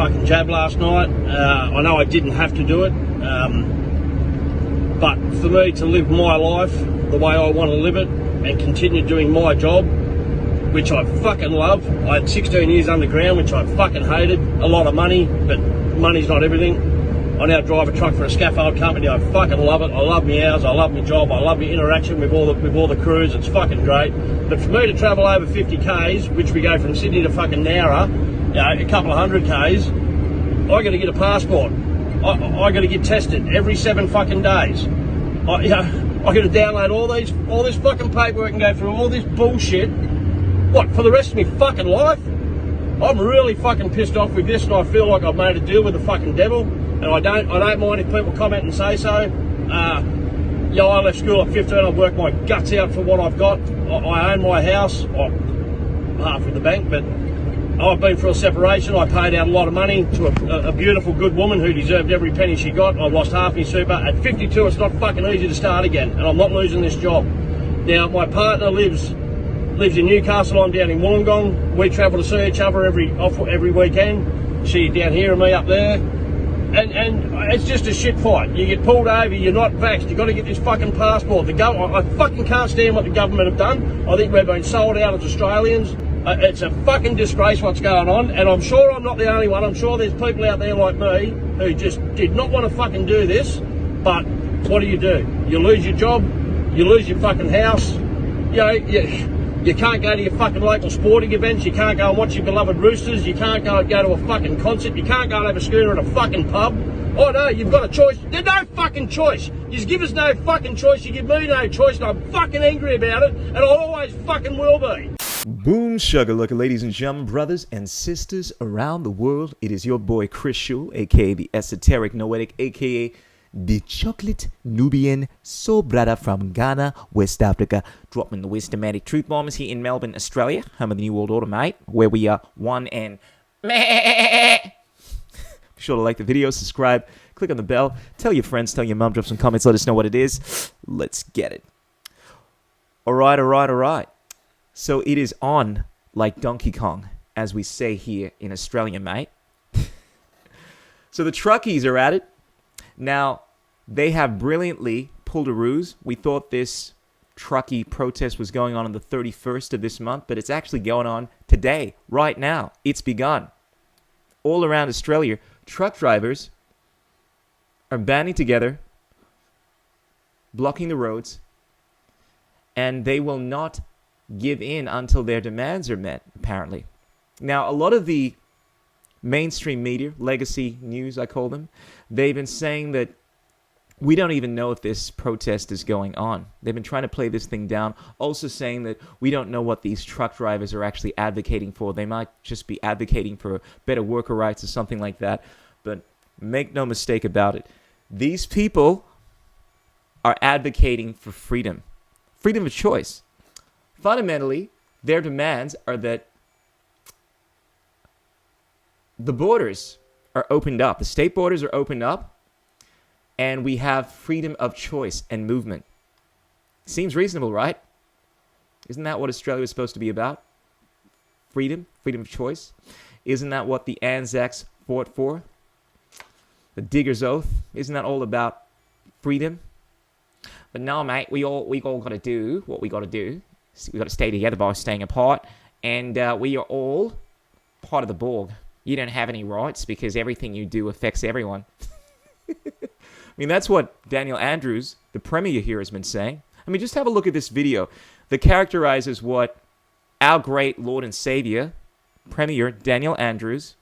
fucking jab last night. I know I didn't have to do it, but for me to live my life the way I want to live it and continue doing my job, which I fucking love. I had 16 years underground, which I fucking hated. A lot of money, but money's not everything. I now drive a truck for a scaffold company. I fucking love it. I love my hours. I love my job. I love my interaction with all the crews. It's fucking great. But for me to travel over 50 k's, which we go from Sydney to fucking Nowra, a couple of 100 k's, I got to get a passport. I got to get tested every 7 fucking days. I got to download all this fucking paperwork and go through all this bullshit. What, for the rest of my fucking life? I'm really fucking pissed off with this, and I feel like I've made a deal with the fucking devil. And I don't mind if people comment and say so. I left school at 15. I've worked my guts out for what I've got. I own my house, half with the bank, but I've been through a separation. I paid out a lot of money to a beautiful, good woman who deserved every penny she got. I lost half my super. At 52, it's not fucking easy to start again, and I'm not losing this job. Now, my partner lives in Newcastle. I'm down in Wollongong. We travel to see each other every weekend. She down here and me up there. And it's just a shit fight. You get pulled over, you're not vaxxed, you've got to get this fucking passport. I fucking can't stand what the government have done. I think we've been sold out as Australians. It's a fucking disgrace what's going on, and I'm sure I'm not the only one. I'm sure there's people out there like me who just did not want to fucking do this, but what do? You lose your job, you lose your fucking house, you can't go to your fucking local sporting events, you can't go and watch your beloved Roosters, you can't go to a fucking concert, you can't go and have a schooner at a fucking pub. Oh no, you've got a choice. There's no fucking choice. You give us no fucking choice, you give me no choice, and I'm fucking angry about it, and I always fucking will be. Boom sugar-looking, ladies and gentlemen, brothers and sisters around the world. It is your boy Chris Shule, aka the Esoteric Noetic, aka the Chocolate Nubian Soul Brother from Ghana, West Africa, dropping the wisdomatic truth bombs here in Melbourne, Australia, home of the New World Order, mate, where we are one and Be sure to like the video, subscribe, click on the bell, tell your friends, tell your mum, drop some comments, let us know what it is. Let's get it. All right. So it is on like Donkey Kong, as we say here in Australia, mate. So the truckies are at it. Now, they have brilliantly pulled a ruse. We thought this truckie protest was going on the 31st of this month, but it's actually going on today, right now. It's begun. All around Australia, truck drivers are banding together, blocking the roads, and they will not give in until their demands are met, apparently. Now, a lot of the mainstream media, legacy news, I call them, they've been saying that we don't even know if this protest is going on. They've been trying to play this thing down, also saying that we don't know what these truck drivers are actually advocating for. They might just be advocating for better worker rights or something like that. But make no mistake about it, these people are advocating for freedom of choice. Fundamentally, their demands are that the borders are opened up. The state borders are opened up, and we have freedom of choice and movement. Seems reasonable, right? Isn't that what Australia is supposed to be about? Freedom of choice. Isn't that what the Anzacs fought for? The Diggers' Oath. Isn't that all about freedom? But no, mate, we all got to do what we got to do. We got to stay together by staying apart, and we are all part of the Borg. You don't have any rights because everything you do affects everyone. I mean, that's what Daniel Andrews, the Premier here, has been saying. I mean, just have a look at this video that characterizes what our great Lord and Savior, Premier Daniel Andrews,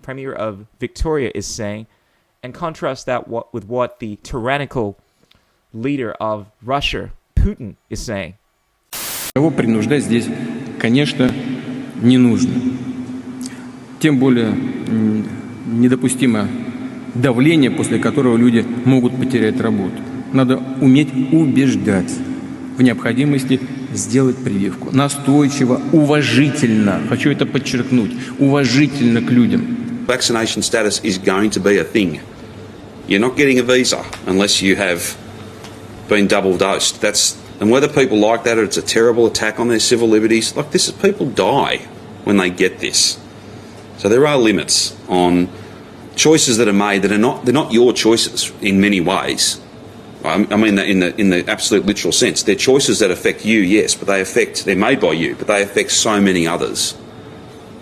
Premier of Victoria, is saying, and contrast that with what the tyrannical leader of Russia, Putin, is saying. Кого принуждать здесь, конечно, не нужно. Тем более недопустимо давление, после которого люди могут потерять работу. Надо уметь убеждать в необходимости сделать прививку. Настойчиво, уважительно, хочу это подчеркнуть, уважительно к людям. Vaccination status is going to be a thing. You're not getting a visa unless you have been double dosed. And whether people like that or it's a terrible attack on their civil liberties, like this, people die when they get this. So there are limits on choices that are made that they're not your choices in many ways. I mean that in the absolute literal sense. They're choices that affect you, yes, but they're made by you, but they affect so many others.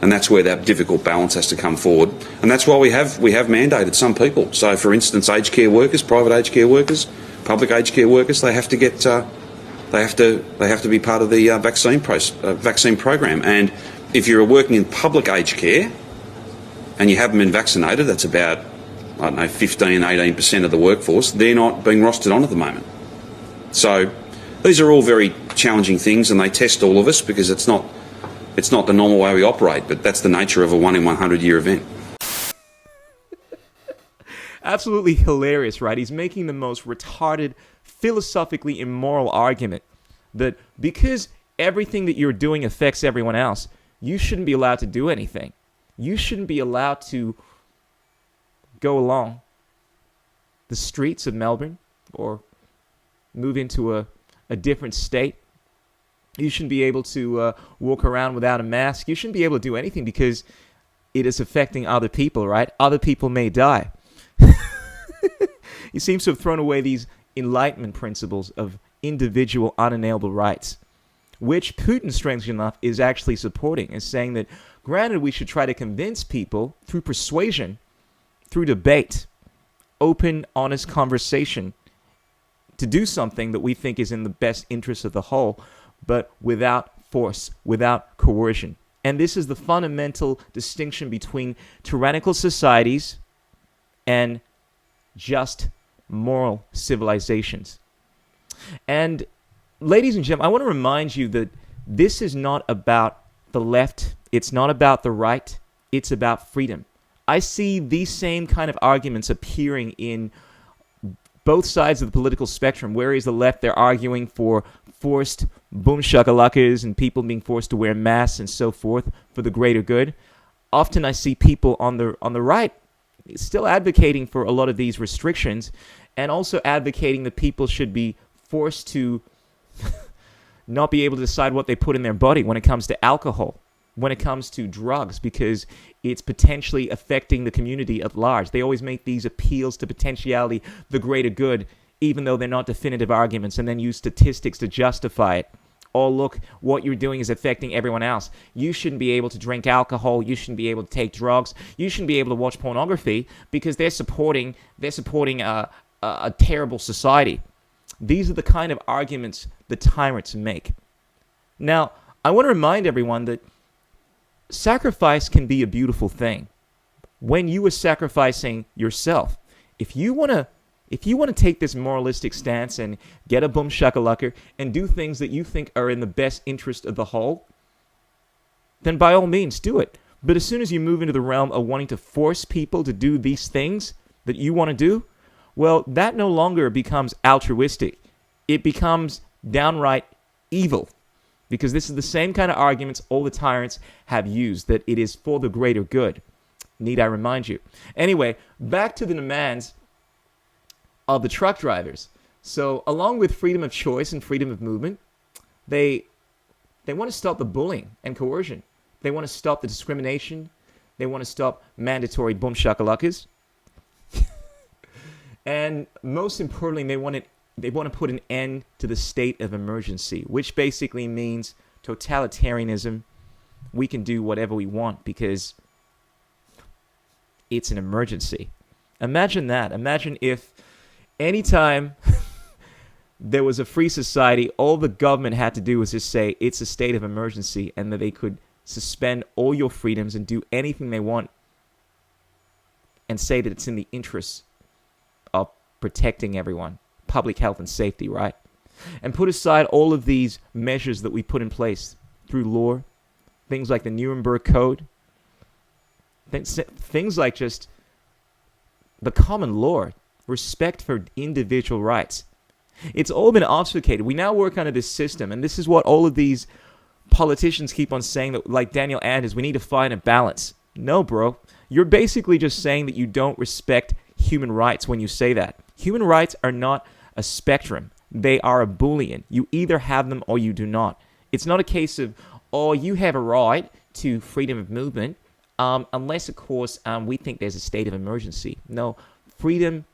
And that's where that difficult balance has to come forward. And that's why we have mandated some people. So, for instance, aged care workers, private aged care workers, public aged care workers, they have to get they have to be part of the vaccine program. And if you're working in public aged care and you haven't been vaccinated, that's about 15, 18% of the workforce. They're not being rostered on at the moment. So these are all very challenging things, and they test all of us because it's not the normal way we operate, but that's the nature of a 1 in 100 year event. Absolutely hilarious, right? He's making the most retarded, philosophically immoral argument that because everything that you're doing affects everyone else, you shouldn't be allowed to do anything. You shouldn't be allowed to go along the streets of Melbourne or move into a different state. You shouldn't be able to walk around without a mask. You shouldn't be able to do anything because it is affecting other people, right? Other people may die. He seems to have thrown away these Enlightenment principles of individual unalienable rights, which Putin, strangely enough, is actually supporting, is saying that, granted, we should try to convince people through persuasion, through debate, open, honest conversation, to do something that we think is in the best interest of the whole, but without force, without coercion. And this is the fundamental distinction between tyrannical societies and just moral civilizations. And ladies and gentlemen, I want to remind you that this is not about the left, it's not about the right, it's about freedom. I see these same kind of arguments appearing in both sides of the political spectrum. Whereas the left, they're arguing for forced boom shakalakas and people being forced to wear masks and so forth for the greater good. Often I see people on the right still advocating for a lot of these restrictions and also advocating that people should be forced to not be able to decide what they put in their body when it comes to alcohol, when it comes to drugs, because it's potentially affecting the community at large. They always make these appeals to potentiality, the greater good, even though they're not definitive arguments, and then use statistics to justify it. Oh, look, what you're doing is affecting everyone else. You shouldn't be able to drink alcohol. You shouldn't be able to take drugs. You shouldn't be able to watch pornography because they're supporting a terrible society. These are the kind of arguments the tyrants make. Now, I want to remind everyone that sacrifice can be a beautiful thing. When you are sacrificing yourself, if you want to take this moralistic stance and get a boom shakalaka and do things that you think are in the best interest of the whole, then by all means do it. But as soon as you move into the realm of wanting to force people to do these things that you want to do, well, that no longer becomes altruistic. It becomes downright evil. Because this is the same kind of arguments all the tyrants have used, that it is for the greater good. Need I remind you? Anyway, back to the demands of the truck drivers. So, along with freedom of choice and freedom of movement, they want to stop the bullying and coercion. They want to stop the discrimination. They want to stop mandatory boom shakalakas. And most importantly, they want to put an end to the state of emergency, which basically means totalitarianism. We can do whatever we want because it's an emergency. Imagine that. Imagine if anytime there was a free society, all the government had to do was just say it's a state of emergency and that they could suspend all your freedoms and do anything they want and say that it's in the interests of protecting everyone. Public health and safety, right? And put aside all of these measures that we put in place through law, things like the Nuremberg Code, things like just the common law, respect for individual rights. It's all been obfuscated. We now work under this system, and this is what all of these politicians keep on saying, that, like Daniel Anders, we need to find a balance. No, bro. You're basically just saying that you don't respect human rights when you say that. Human rights are not a spectrum. They are a Boolean. You either have them or you do not. It's not a case of, oh, you have a right to freedom of movement. unless, of course, we think there's a state of emergency. No, freedom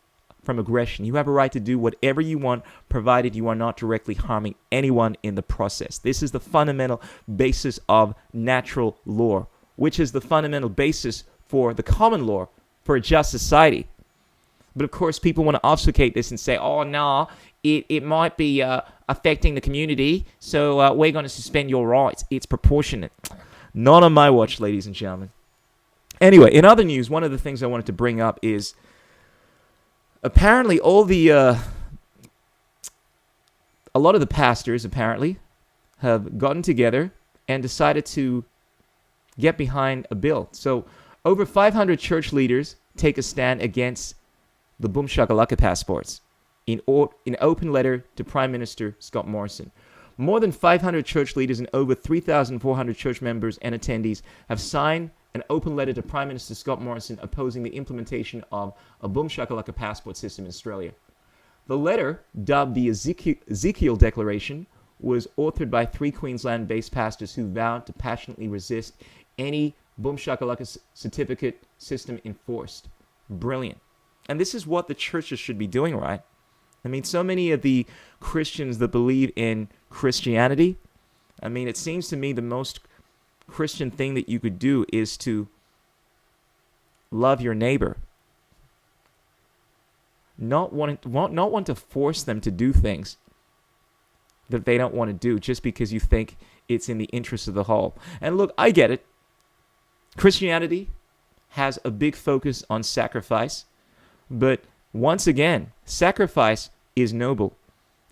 from aggression. You have a right to do whatever you want, provided you are not directly harming anyone in the process. This is the fundamental basis of natural law, which is the fundamental basis for the common law for a just society. But of course, people want to obfuscate this and say, oh, no, it might be affecting the community, so we're going to suspend your rights. It's proportionate. Not on my watch, ladies and gentlemen. Anyway, in other news, one of the things I wanted to bring up is apparently a lot of the pastors apparently have gotten together and decided to get behind a bill. So over 500 church leaders take a stand against the boom shakalaka passports in open letter to Prime Minister Scott Morrison. More than 500 church leaders and over 3,400 church members and attendees have signed an open letter to Prime Minister Scott Morrison opposing the implementation of a boom shakalaka passport system in Australia. The letter, dubbed the Ezekiel Declaration, was authored by 3 Queensland-based pastors who vowed to passionately resist any boom shakalaka certificate system enforced. Brilliant. And this is what the churches should be doing, right? I mean, so many of the Christians that believe in Christianity, I mean, it seems to me the most Christian thing that you could do is to love your neighbor. Not want to force them to do things that they don't want to do just because you think it's in the interest of the whole. And look, I get it. Christianity has a big focus on sacrifice, but once again, sacrifice is noble.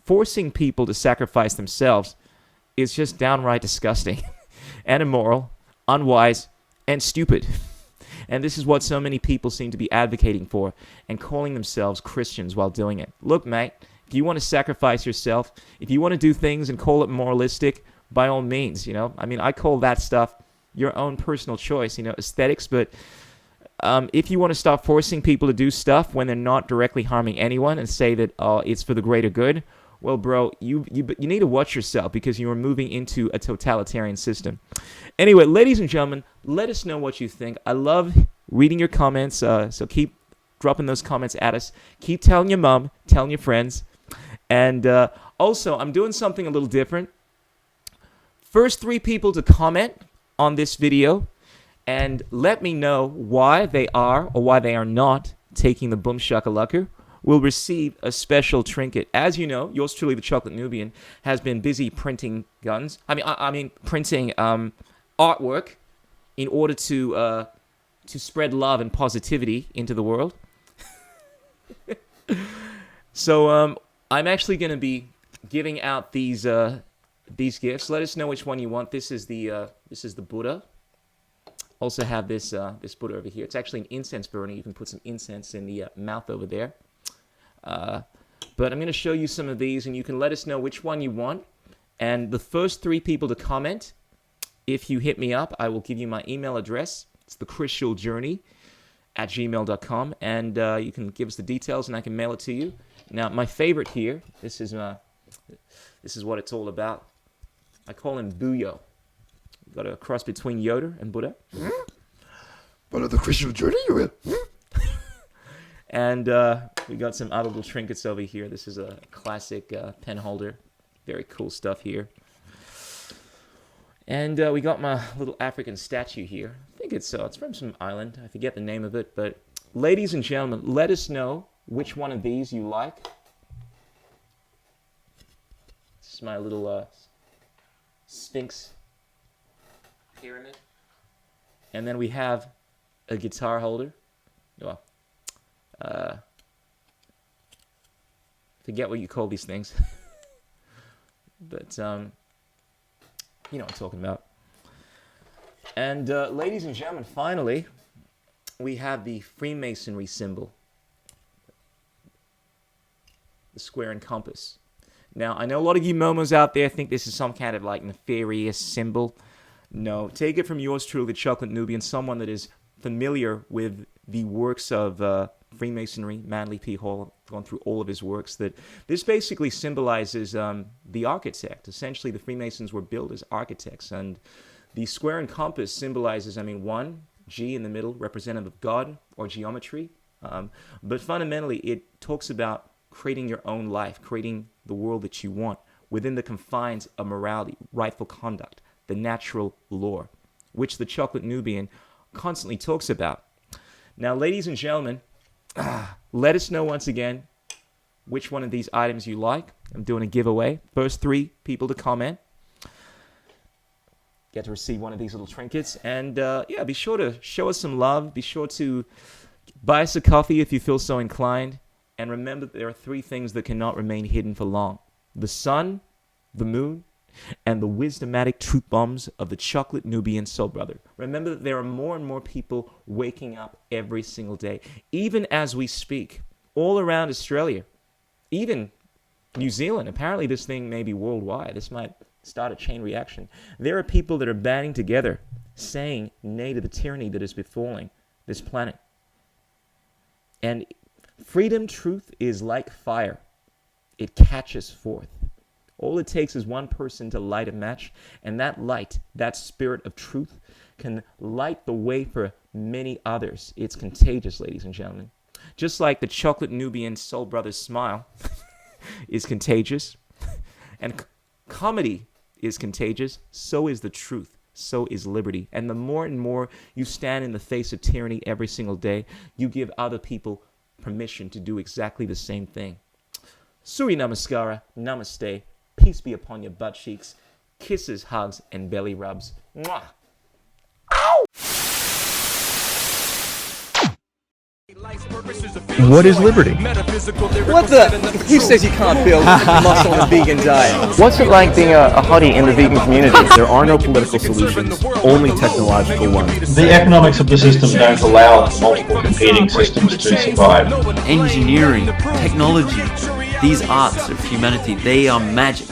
Forcing people to sacrifice themselves is just downright disgusting and immoral, unwise, and stupid. And this is what so many people seem to be advocating for and calling themselves Christians while doing it. Look, mate, if you want to sacrifice yourself, if you want to do things and call it moralistic, by all means, you know. I mean, I call that stuff your own personal choice, you know, aesthetics, but if you want to stop forcing people to do stuff when they're not directly harming anyone and say that it's for the greater good, well, bro, you need to watch yourself because you are moving into a totalitarian system. Anyway, ladies and gentlemen, let us know what you think. I love reading your comments, so keep dropping those comments at us. Keep telling your mom, telling your friends. And also, I'm doing something a little different. First 3 people to comment on this video and let me know why they are or why they are not taking the boom shakalaka will receive a special trinket. As you know, yours truly, the Chocolate Nubian, has been busy printing guns. I mean printing artwork in order to spread love and positivity into the world. So I'm actually going to be giving out these gifts. Let us know which one you want. This is the Buddha. Also have this Buddha over here. It's actually an incense burner. You can put some incense in the mouth over there. But I'm going to show you some of these, and you can let us know which one you want. And the first 3 people to comment, if you hit me up, I will give you my email address. It's thechristialjourney@gmail.com, and you can give us the details, and I can mail it to you. Now, my favorite here, this is what it's all about. I call him Buyo. Got a cross between Yoda and Buddha. But the Christian journey you're in. And we got some other little trinkets over here. This is a classic pen holder. Very cool stuff here. And we got my little African statue here. I think it's from some island. I forget the name of it. But ladies and gentlemen, let us know which one of these you like. This is my little Sphinx pyramid. And then we have a guitar holder. Well, forget what you call these things. But, you know what I'm talking about. And, ladies and gentlemen, finally, we have the Freemasonry symbol. The square and compass. Now, I know a lot of you momos out there think this is some kind of, like, nefarious symbol. No, take it from yours truly, the Chocolate Nubian, someone that is familiar with the works of Freemasonry, Manly P. Hall, gone through all of his works, that this basically symbolizes the architect. Essentially, the Freemasons were built as architects, and the square and compass symbolizes, 1, G in the middle, representative of God or geometry. But fundamentally, it talks about creating your own life, creating the world that you want within the confines of morality, rightful conduct, the natural law, which the Chocolate Nubian constantly talks about. Now, ladies and gentlemen, let us know once again which one of these items you like. I'm doing a giveaway. First 3 people to comment get to receive one of these little trinkets. And yeah, be sure to show us some love. Be sure to buy us a coffee if you feel so inclined. And remember that there are 3 things that cannot remain hidden for long: the sun, the moon, and the wisdomatic truth bombs of the Chocolate Nubian Soul Brother. Remember that there are more and more people waking up every single day, even as we speak, all around Australia, even New Zealand. Apparently this thing may be worldwide. This might start a chain reaction. There are people that are banding together, saying nay to the tyranny that is befalling this planet. And freedom, truth is like fire. It catches forth. All it takes is one person to light a match, and that light, that spirit of truth, can light the way for many others. It's contagious, ladies and gentlemen. Just like the Chocolate Nubian Soul Brother's smile is contagious, and comedy is contagious, so is the truth, so is liberty. And the more and more you stand in the face of tyranny every single day, you give other people permission to do exactly the same thing. Suri Namaskara, Namaste. Peace be upon your butt cheeks. Kisses, hugs, and belly rubs. Mwah! Ow! What is liberty? What the? Who says you can't build muscle on a vegan diet? What's it like being a hottie in the vegan community? There are no political solutions, only technological ones. The economics of the system don't allow multiple competing systems to survive. Engineering, technology, these arts of humanity, they are magic.